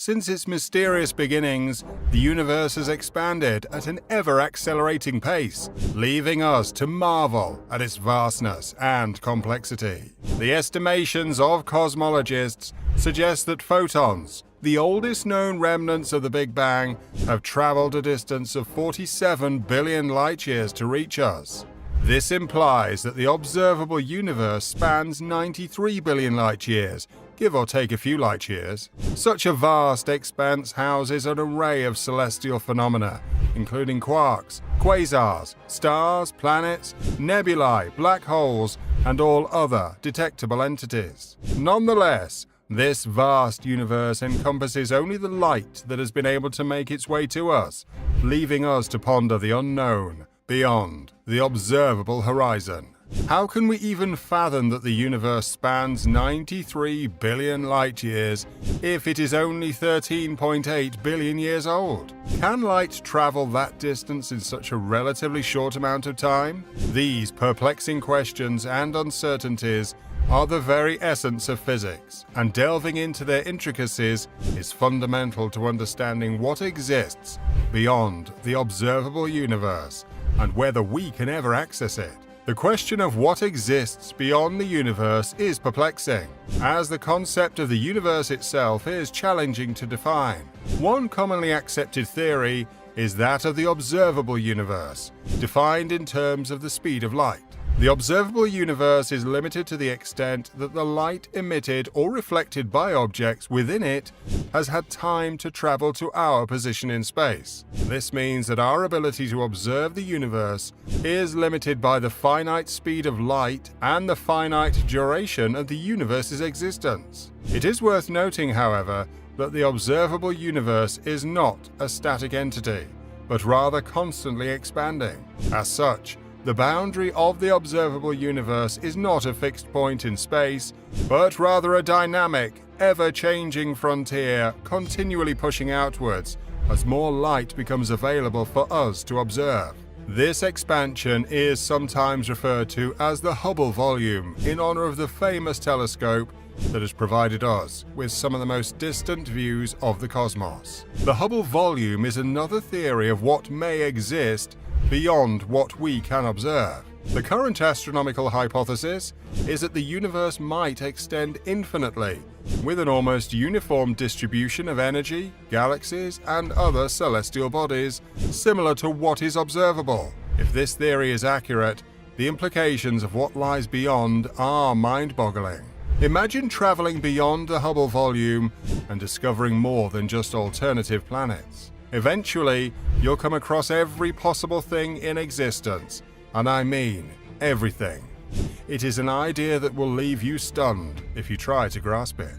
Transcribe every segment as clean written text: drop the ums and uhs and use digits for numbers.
Since its mysterious beginnings, the universe has expanded at an ever-accelerating pace, leaving us to marvel at its vastness and complexity. The estimations of cosmologists suggest that photons, the oldest known remnants of the Big Bang, have traveled a distance of 47 billion light-years to reach us. This implies that the observable universe spans 93 billion light-years, give or take a few light-years. Such a vast expanse houses an array of celestial phenomena, including quarks, quasars, stars, planets, nebulae, black holes, and all other detectable entities. Nonetheless, this vast universe encompasses only the light that has been able to make its way to us, leaving us to ponder the unknown beyond the observable horizon. How can we even fathom that the universe spans 93 billion light-years if it is only 13.8 billion years old? Can light travel that distance in such a relatively short amount of time? These perplexing questions and uncertainties are the very essence of physics, and delving into their intricacies is fundamental to understanding what exists beyond the observable universe and whether we can ever access it. The question of what exists beyond the universe is perplexing, as the concept of the universe itself is challenging to define. One commonly accepted theory is that of the observable universe, defined in terms of the speed of light. The observable universe is limited to the extent that the light emitted or reflected by objects within it has had time to travel to our position in space. This means that our ability to observe the universe is limited by the finite speed of light and the finite duration of the universe's existence. It is worth noting, however, that the observable universe is not a static entity, but rather constantly expanding. As such, the boundary of the observable universe is not a fixed point in space, but rather a dynamic, ever-changing frontier continually pushing outwards as more light becomes available for us to observe. This expansion is sometimes referred to as the Hubble volume, in honor of the famous telescope that has provided us with some of the most distant views of the cosmos. The Hubble volume is another theory of what may exist beyond what we can observe. The current astronomical hypothesis is that the universe might extend infinitely, with an almost uniform distribution of energy, galaxies, and other celestial bodies, similar to what is observable. If this theory is accurate, the implications of what lies beyond are mind-boggling. Imagine traveling beyond the Hubble volume and discovering more than just alternative planets. Eventually, you'll come across every possible thing in existence, and I mean everything. It is an idea that will leave you stunned if you try to grasp it.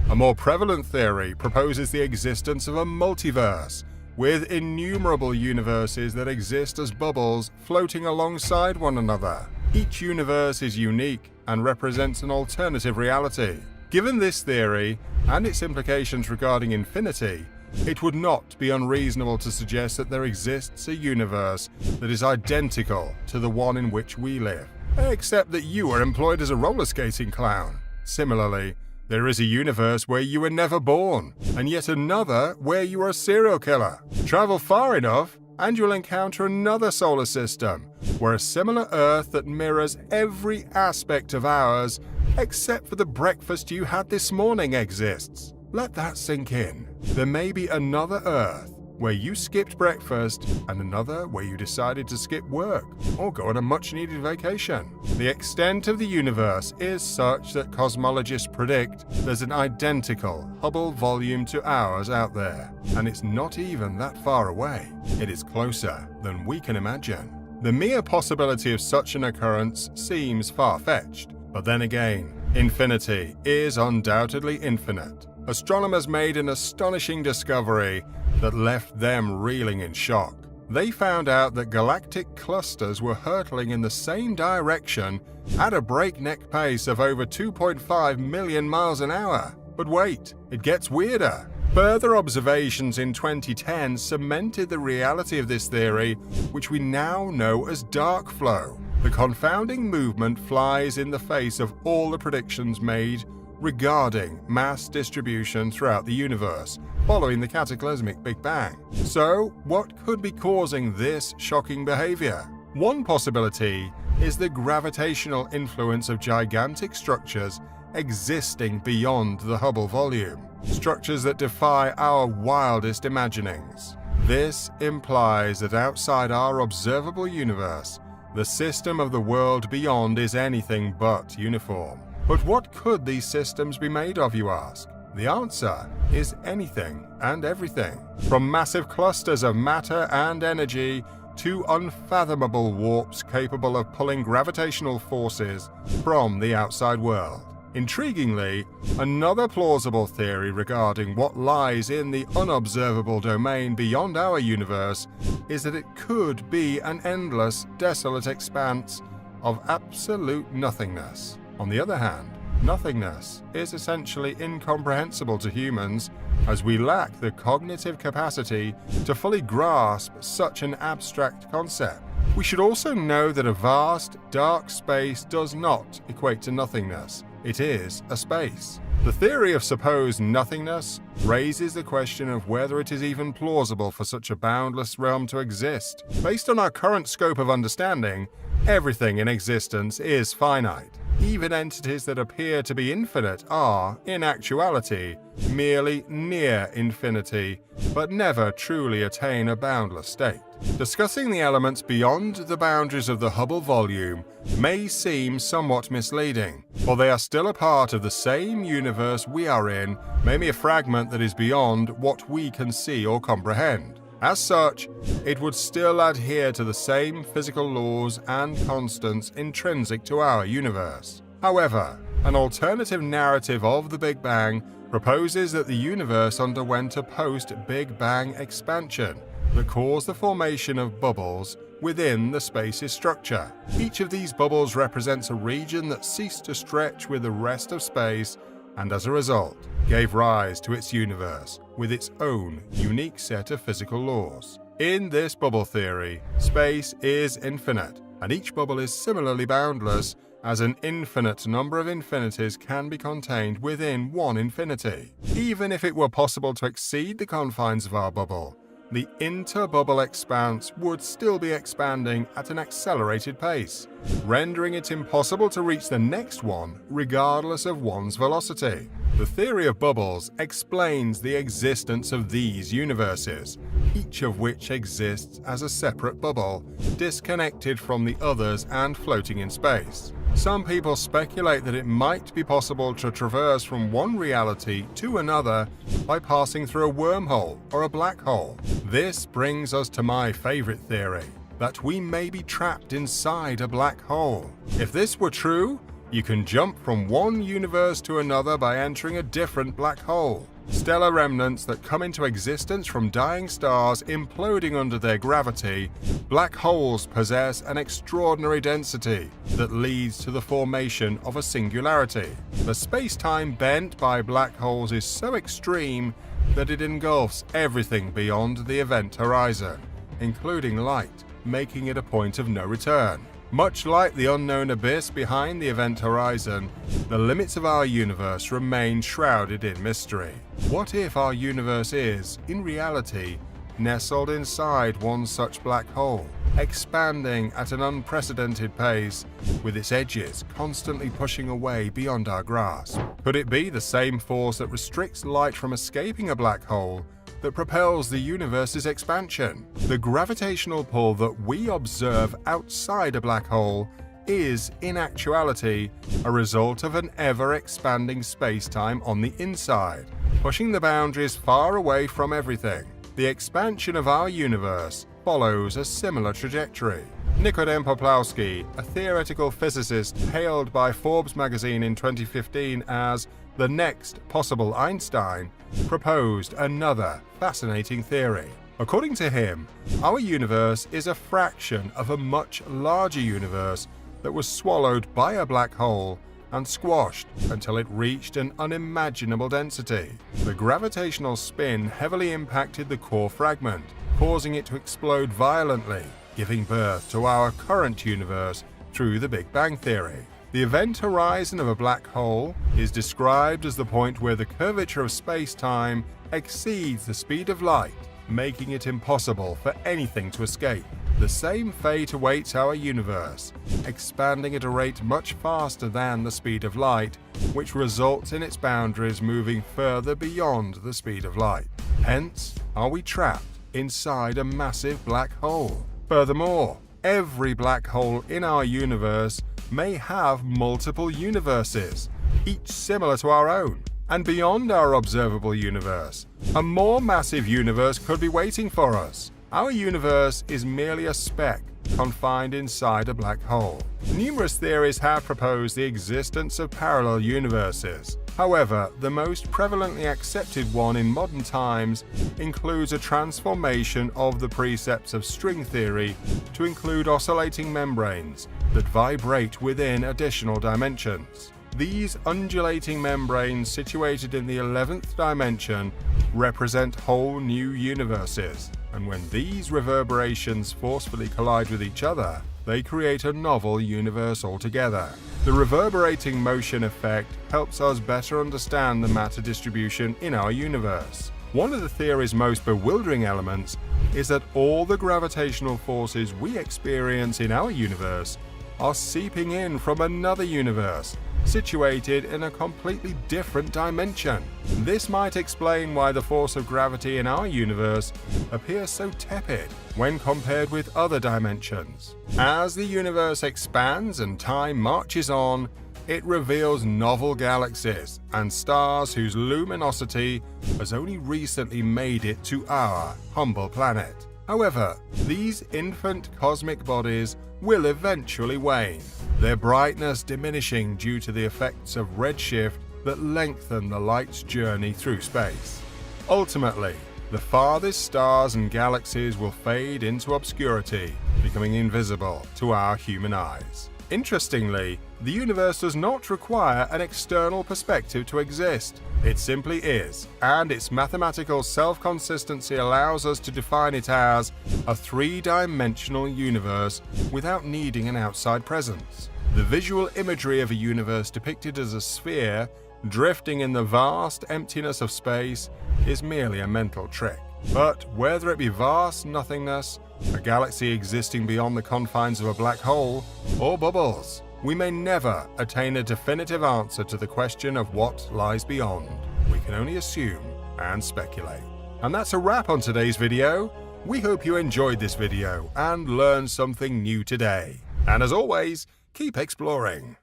A more prevalent theory proposes the existence of a multiverse, with innumerable universes that exist as bubbles floating alongside one another. Each universe is unique and represents an alternative reality. Given this theory, and its implications regarding infinity, it would not be unreasonable to suggest that there exists a universe that is identical to the one in which we live, except that you are employed as a roller skating clown. Similarly, there is a universe where you were never born, and yet another where you are a serial killer. Travel far enough, and you'll encounter another solar system, where a similar Earth that mirrors every aspect of ours, except for the breakfast you had this morning, exists. Let that sink in. There may be another Earth where you skipped breakfast and another where you decided to skip work or go on a much-needed vacation. The extent of the universe is such that cosmologists predict there's an identical Hubble volume to ours out there, and it's not even that far away. It is closer than we can imagine. The mere possibility of such an occurrence seems far-fetched, but then again, infinity is undoubtedly infinite. Astronomers made an astonishing discovery that left them reeling in shock. They found out that galactic clusters were hurtling in the same direction at a breakneck pace of over 2.5 million miles an hour. But wait, it gets weirder. Further observations in 2010 cemented the reality of this theory, which we now know as dark flow. The confounding movement flies in the face of all the predictions made regarding mass distribution throughout the universe following the cataclysmic Big Bang. So, what could be causing this shocking behavior? One possibility is the gravitational influence of gigantic structures existing beyond the Hubble volume, structures that defy our wildest imaginings. This implies that outside our observable universe, the system of the world beyond is anything but uniform. But what could these systems be made of, you ask? The answer is anything and everything, from massive clusters of matter and energy to unfathomable warps capable of pulling gravitational forces from the outside world. Intriguingly, another plausible theory regarding what lies in the unobservable domain beyond our universe is that it could be an endless, desolate expanse of absolute nothingness. On the other hand, nothingness is essentially incomprehensible to humans, as we lack the cognitive capacity to fully grasp such an abstract concept. We should also know that a vast, dark space does not equate to nothingness. It is a space. The theory of supposed nothingness raises the question of whether it is even plausible for such a boundless realm to exist. Based on our current scope of understanding, everything in existence is finite. Even entities that appear to be infinite are, in actuality, merely near infinity, but never truly attain a boundless state. Discussing the elements beyond the boundaries of the Hubble volume may seem somewhat misleading, for they are still a part of the same universe we are in, maybe a fragment that is beyond what we can see or comprehend. As such, it would still adhere to the same physical laws and constants intrinsic to our universe. However, an alternative narrative of the Big Bang proposes that the universe underwent a post-Big Bang expansion that caused the formation of bubbles within the space's structure. Each of these bubbles represents a region that ceased to stretch with the rest of space and as a result gave rise to its universe with its own unique set of physical laws. In this bubble theory, space is infinite, and each bubble is similarly boundless, as an infinite number of infinities can be contained within one infinity. Even if it were possible to exceed the confines of our bubble, the inter-bubble expanse would still be expanding at an accelerated pace, rendering it impossible to reach the next one regardless of one's velocity. The theory of bubbles explains the existence of these universes, each of which exists as a separate bubble, disconnected from the others and floating in space. Some people speculate that it might be possible to traverse from one reality to another by passing through a wormhole or a black hole. This brings us to my favorite theory, that we may be trapped inside a black hole. If this were true, you can jump from one universe to another by entering a different black hole. Stellar remnants that come into existence from dying stars imploding under their gravity, black holes possess an extraordinary density that leads to the formation of a singularity. The space-time bent by black holes is so extreme that it engulfs everything beyond the event horizon, including light, making it a point of no return. Much like the unknown abyss behind the event horizon, the limits of our universe remain shrouded in mystery. What if our universe is, in reality, nestled inside one such black hole, expanding at an unprecedented pace, with its edges constantly pushing away beyond our grasp? Could it be the same force that restricts light from escaping a black hole that propels the universe's expansion? The gravitational pull that we observe outside a black hole is, in actuality, a result of an ever-expanding space-time on the inside, pushing the boundaries far away from everything. The expansion of our universe follows a similar trajectory. Nikodem Poplawski, a theoretical physicist hailed by Forbes magazine in 2015 as the next possible Einstein, proposed another fascinating theory. According to him, our universe is a fraction of a much larger universe that was swallowed by a black hole and squashed until it reached an unimaginable density. The gravitational spin heavily impacted the core fragment, causing it to explode violently, giving birth to our current universe through the Big Bang Theory. The event horizon of a black hole is described as the point where the curvature of space-time exceeds the speed of light, making it impossible for anything to escape. The same fate awaits our universe, expanding at a rate much faster than the speed of light, which results in its boundaries moving further beyond the speed of light. Hence, are we trapped inside a massive black hole? Furthermore, every black hole in our universe may have multiple universes, each similar to our own. And beyond our observable universe, a more massive universe could be waiting for us. Our universe is merely a speck confined inside a black hole. Numerous theories have proposed the existence of parallel universes. However, the most prevalently accepted one in modern times includes a transformation of the precepts of string theory to include oscillating membranes that vibrate within additional dimensions. These undulating membranes situated in the 11th dimension represent whole new universes, and when these reverberations forcefully collide with each other, they create a novel universe altogether. The reverberating motion effect helps us better understand the matter distribution in our universe. One of the theory's most bewildering elements is that all the gravitational forces we experience in our universe are seeping in from another universe, situated in a completely different dimension. This might explain why the force of gravity in our universe appears so tepid when compared with other dimensions. As the universe expands and time marches on, it reveals novel galaxies and stars whose luminosity has only recently made it to our humble planet. However, these infant cosmic bodies will eventually wane, their brightness diminishing due to the effects of redshift that lengthen the light's journey through space. Ultimately, the farthest stars and galaxies will fade into obscurity, becoming invisible to our human eyes. Interestingly, the universe does not require an external perspective to exist. It simply is, and its mathematical self-consistency allows us to define it as a three-dimensional universe without needing an outside presence. The visual imagery of a universe depicted as a sphere drifting in the vast emptiness of space is merely a mental trick. But whether it be vast nothingness, a galaxy existing beyond the confines of a black hole, or bubbles, we may never attain a definitive answer to the question of what lies beyond. We can only assume and speculate. And that's a wrap on today's video. We hope you enjoyed this video and learned something new today. And as always, keep exploring.